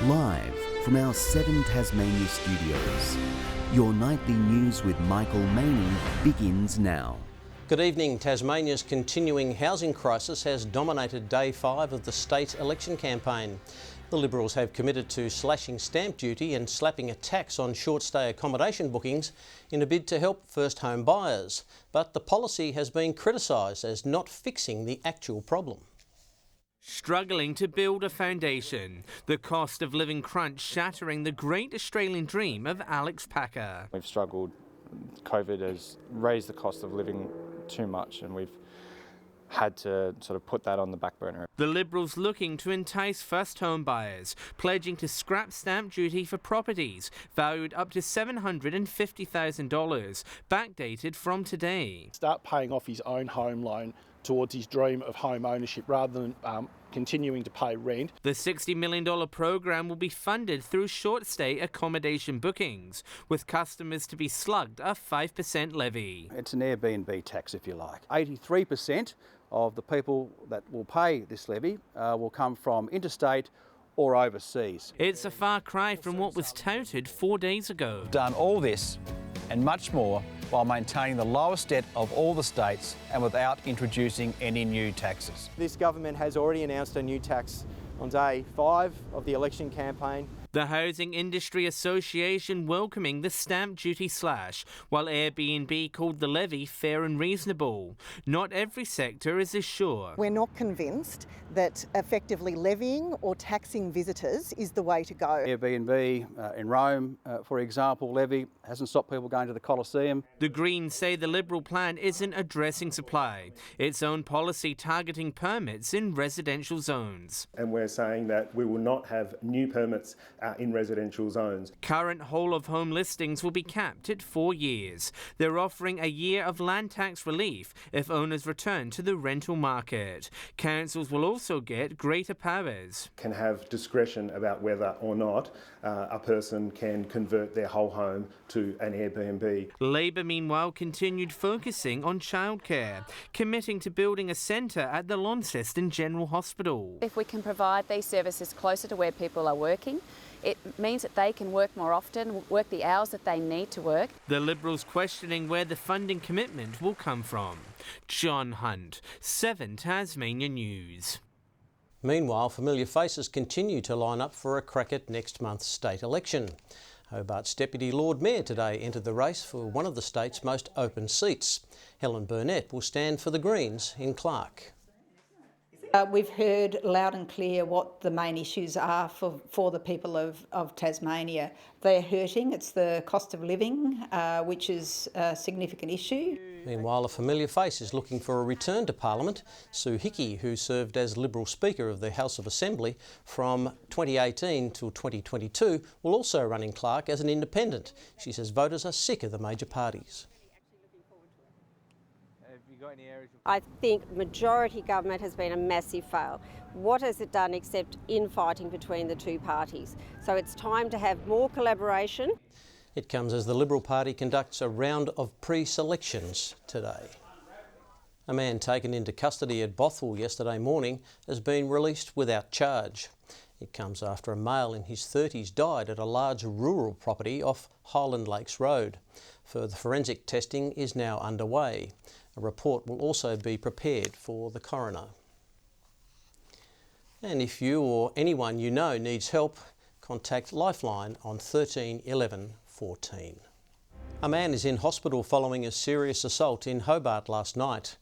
Live from our 7 Tasmania studios, your nightly news with Michael Maney begins now. Good evening. Tasmania's continuing housing crisis has dominated day 5 of the state election campaign. The Liberals have committed to slashing stamp duty and slapping a tax on short-stay accommodation bookings in a bid to help first home buyers. But the policy has been criticised as not fixing the actual problem. Struggling to build a foundation, the cost of living crunch shattering the great Australian dream of Alex Packer. We've struggled. COVID has raised the cost of living too much and we've had to sort of put that on the back burner. The Liberals looking to entice first home buyers, pledging to scrap stamp duty for properties valued up to $750,000, backdated from today. Start paying off his own home loan towards his dream of home ownership rather than continuing to pay rent. The $60 million program will be funded through short-stay accommodation bookings, with customers to be slugged a 5% levy. It's an Airbnb tax, if you like. 83% of the people that will pay this levy will come from interstate or overseas. It's a far cry from what was touted 4 days ago. We've done all this and much more while maintaining the lowest debt of all the states and without introducing any new taxes. This government has already announced a new tax on day 5 of the election campaign. The Housing Industry Association welcoming the stamp duty slash, while Airbnb called the levy fair and reasonable. Not every sector is as sure. We're not convinced that effectively levying or taxing visitors is the way to go. Airbnb in Rome, for example, levy hasn't stopped people going to the Colosseum. The Greens say the Liberal plan isn't addressing supply, its own policy targeting permits in residential zones. And we're saying that we will not have new permits in residential zones. Current whole-of-home listings will be capped at 4 years. They're offering a year of land tax relief if owners return to the rental market. Councils will also get greater powers. Can have discretion about whether or not a person can convert their whole home to an Airbnb. Labor, meanwhile, continued focusing on childcare, committing to building a centre at the Launceston General Hospital. If we can provide these services closer to where people are working, it means that they can work more often, work the hours that they need to work. The Liberals questioning where the funding commitment will come from. John Hunt, 7 Tasmania News. Meanwhile, familiar faces continue to line up for a crack at next month's state election. Hobart's Deputy Lord Mayor today entered the race for one of the state's most open seats. Helen Burnett will stand for the Greens in Clark. We've heard loud and clear what the main issues are for the people of Tasmania. They're hurting. It's the cost of living, which is a significant issue. Meanwhile, a familiar face is looking for a return to Parliament. Sue Hickey, who served as Liberal Speaker of the House of Assembly from 2018 till 2022, will also run in Clark as an independent. She says voters are sick of the major parties. I think majority government has been a massive fail. What has it done except infighting between the two parties? So it's time to have more collaboration. It comes as the Liberal Party conducts a round of pre-selections today. A man taken into custody at Bothwell yesterday morning has been released without charge. It comes after a male in his 30s died at a large rural property off Highland Lakes Road. Further forensic testing is now underway. A report will also be prepared for the coroner. And if you or anyone you know needs help, contact Lifeline on 13 11 14. A man is in hospital following a serious assault in Hobart last night.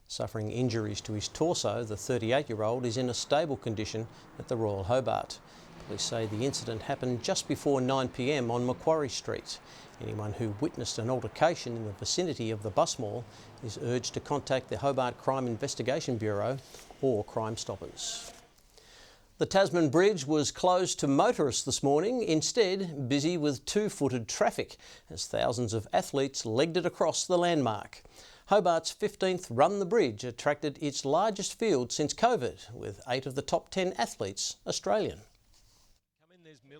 Suffering injuries to his torso, the 38-year-old is in a stable condition at the Royal Hobart. Police say the incident happened just before 9 p.m. on Macquarie Street. Anyone who witnessed an altercation in the vicinity of the bus mall is urged to contact the Hobart Crime Investigation Bureau or Crime Stoppers. The Tasman Bridge was closed to motorists this morning, instead busy with two-footed traffic as thousands of athletes legged it across the landmark. Hobart's 15th Run the Bridge attracted its largest field since COVID, with 8 of the top 10 athletes Australian.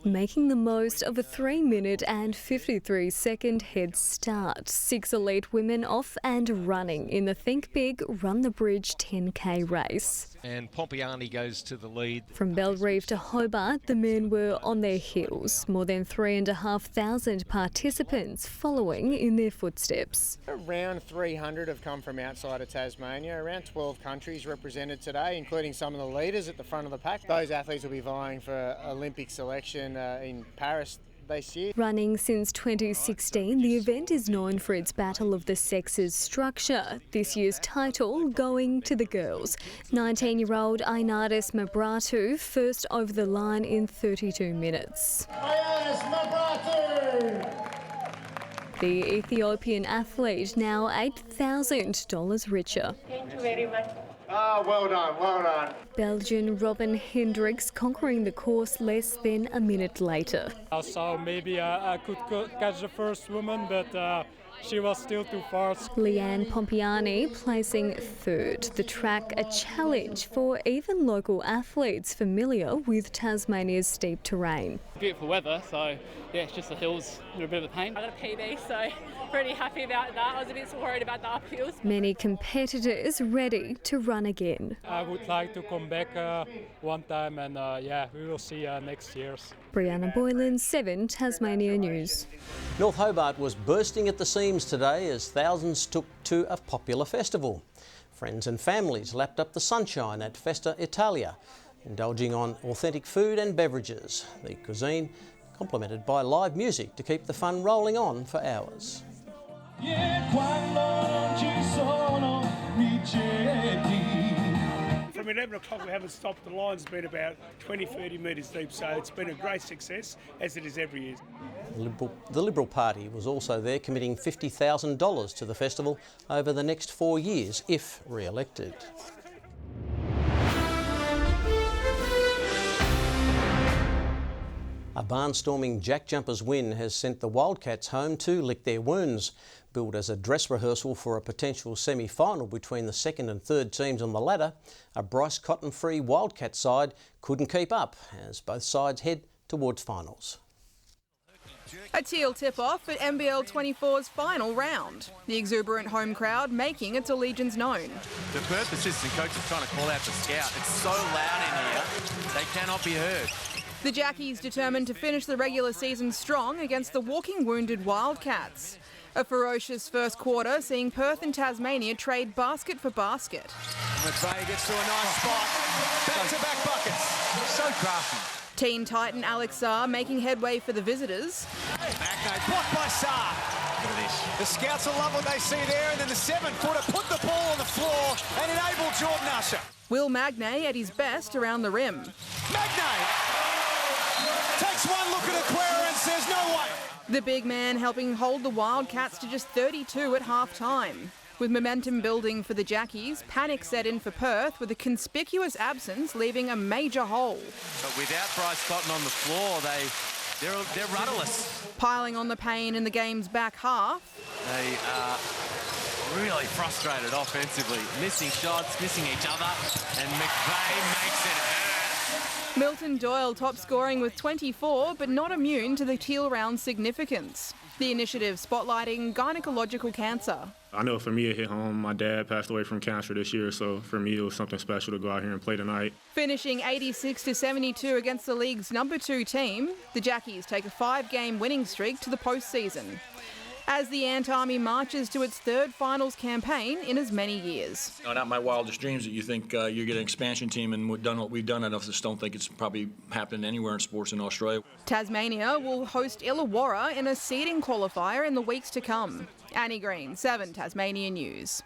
Making the most of a 3-minute and 53-second head start. 6 elite women off and running in the Think Big Run the Bridge 10K race. And Pompiani goes to the lead. From Bellreeve to Hobart, the men were on their heels. More than 3,500 participants following in their footsteps. Around 300 have come from outside of Tasmania. Around 12 countries represented today, including some of the leaders at the front of the pack. Those athletes will be vying for Olympic selection in Paris this year. Running since 2016, the event is known for its Battle of the Sexes structure. This year's title going to the girls. 19-year-old Ainadis Mabratu first over the line in 32 minutes. The Ethiopian athlete now $8,000 richer. Thank you very much. Ah, well done, well done. Belgian Robin Hendricks conquering the course less than a minute later. So maybe I could catch the first woman, but she was still too fast. Leanne Pompiani placing third. The track a challenge for even local athletes familiar with Tasmania's steep terrain. Beautiful weather, so yeah, it's just the hills, a little bit of a pain. I got a PB, so pretty happy about that. I was a bit worried about the uphills. Many competitors ready to run again. I would like to come back one time, and yeah, we will see next year's. Brianna Boylan, 7 Tasmania News. North Hobart was bursting at the seams today as thousands took to a popular festival. Friends and families lapped up the sunshine at Festa Italia, indulging on authentic food and beverages. The cuisine complemented by live music to keep the fun rolling on for hours. From 11 o'clock we haven't stopped. The line's been about 20-30 metres deep, so it's been a great success, as it is every year. The Liberal Party was also there, committing $50,000 to the festival over the next 4 years if re-elected. A barnstorming Jack Jumpers win has sent the Wildcats home to lick their wounds. Billed as a dress rehearsal for a potential semi-final between the second and third teams on the ladder, a Bryce Cotton-free Wildcat side couldn't keep up as both sides head towards finals. A teal tip-off at NBL 24's final round. The exuberant home crowd making its allegiance known. The Perth assistant coach is trying to call out the scout. It's so loud in here, they cannot be heard. The Jackies determined to finish the regular season strong against the walking wounded Wildcats. A ferocious first quarter seeing Perth and Tasmania trade basket for basket. McVeigh gets to a nice spot. Back-to-back buckets. So crafty. Teen Titan Alex Saar making headway for the visitors. Magnay blocked by Saar. Look at this. The scouts will love what they see there, and then the 7-footer put the ball on the floor and enabled Jordan Usher. Will Magnay at his best around the rim. Magnay takes one look at Aquera and says no way. The big man helping hold the Wildcats to just 32 at half-time. With momentum building for the Jackies, panic set in for Perth with a conspicuous absence leaving a major hole. But without Bryce Cotton on the floor, they're rudderless. Piling on the pain in the game's back half. They are really frustrated offensively. Missing shots, missing each other, and McVeigh makes it hurt. Milton Doyle top scoring with 24, but not immune to the teal round's significance. The initiative spotlighting gynecological cancer. I know for me it hit home. My dad passed away from cancer this year, so for me it was something special to go out here and play tonight. Finishing 86-72 against the league's number 2 team, the Jackies take a 5-game winning streak to the postseason. As the Ant Army marches to its 3rd finals campaign in as many years. Not my wildest dreams that you think you get an expansion team and we've done what we've done. I just don't think it's probably happening anywhere in sports in Australia. Tasmania will host Illawarra in a seeding qualifier in the weeks to come. Annie Green, 7 Tasmania News.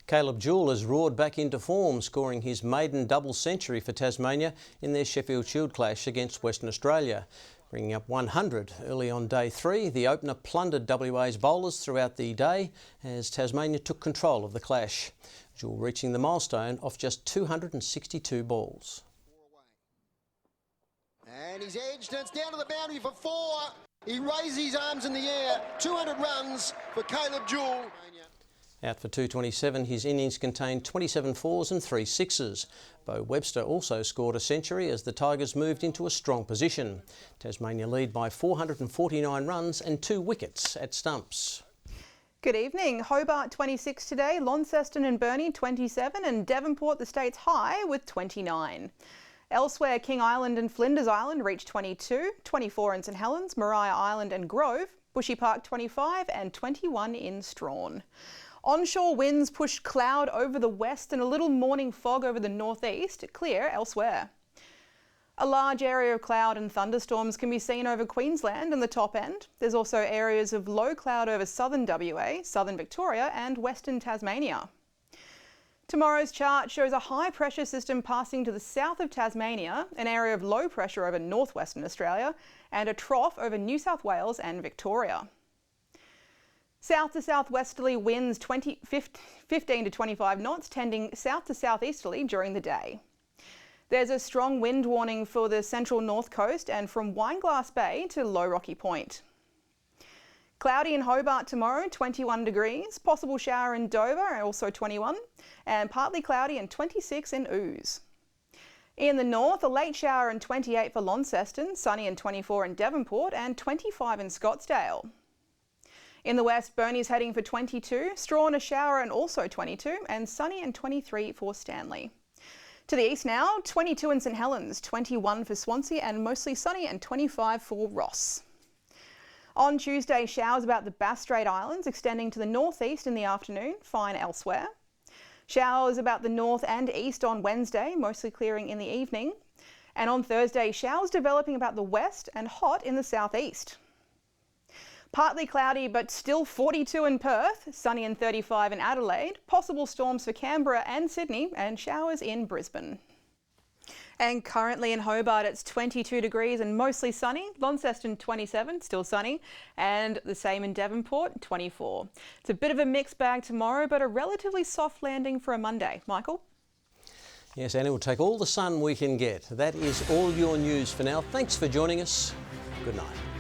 Caleb Jewell has roared back into form, scoring his maiden double century for Tasmania in their Sheffield Shield clash against Western Australia. Bringing up 100 early on day 3, the opener plundered WA's bowlers throughout the day as Tasmania took control of the clash. Jewell reaching the milestone off just 262 balls. And he's edged and it's down to the boundary for 4. He raises his arms in the air. 200 runs for Caleb Jewell. Out for 227, his innings contained 27 fours and 3 sixes. Bo Webster also scored a century as the Tigers moved into a strong position. Tasmania lead by 449 runs and 2 wickets at stumps. Good evening. Hobart 26 today, Launceston and Burnie 27 and Devonport the state's high with 29. Elsewhere, King Island and Flinders Island reach 22, 24 in St Helens, Maria Island and Grove, Bushy Park 25 and 21 in Strawn. Onshore winds push cloud over the west and a little morning fog over the northeast, clear elsewhere. A large area of cloud and thunderstorms can be seen over Queensland and the top end. There's also areas of low cloud over southern WA, southern Victoria and western Tasmania. Tomorrow's chart shows a high pressure system passing to the south of Tasmania, an area of low pressure over northwestern Australia, and a trough over New South Wales and Victoria. South to southwesterly winds 15 to 25 knots, tending south to southeasterly during the day. There's a strong wind warning for the central north coast and from Wineglass Bay to Low Rocky Point. Cloudy in Hobart tomorrow, 21 degrees. Possible shower in Dover, also 21. And partly cloudy and 26 in Ooze. In the north, a late shower and 28 for Launceston, sunny and 24 in Devonport and 25 in Scottsdale. In the west, Burnie's heading for 22. Strawn a shower and also 22 and sunny and 23 for Stanley. To the east now, 22 in St Helens, 21 for Swansea and mostly sunny and 25 for Ross. On Tuesday, showers about the Bass Strait Islands extending to the northeast in the afternoon, fine elsewhere. Showers about the north and east on Wednesday, mostly clearing in the evening. And on Thursday, showers developing about the west and hot in the southeast. Partly cloudy but still 42 in Perth, sunny and 35 in Adelaide, possible storms for Canberra and Sydney and showers in Brisbane. And currently in Hobart it's 22 degrees and mostly sunny, Launceston 27, still sunny, and the same in Devonport, 24. It's a bit of a mixed bag tomorrow but a relatively soft landing for a Monday. Michael? Yes, Annie, we'll take all the sun we can get. That is all your news for now. Thanks for joining us. Good night.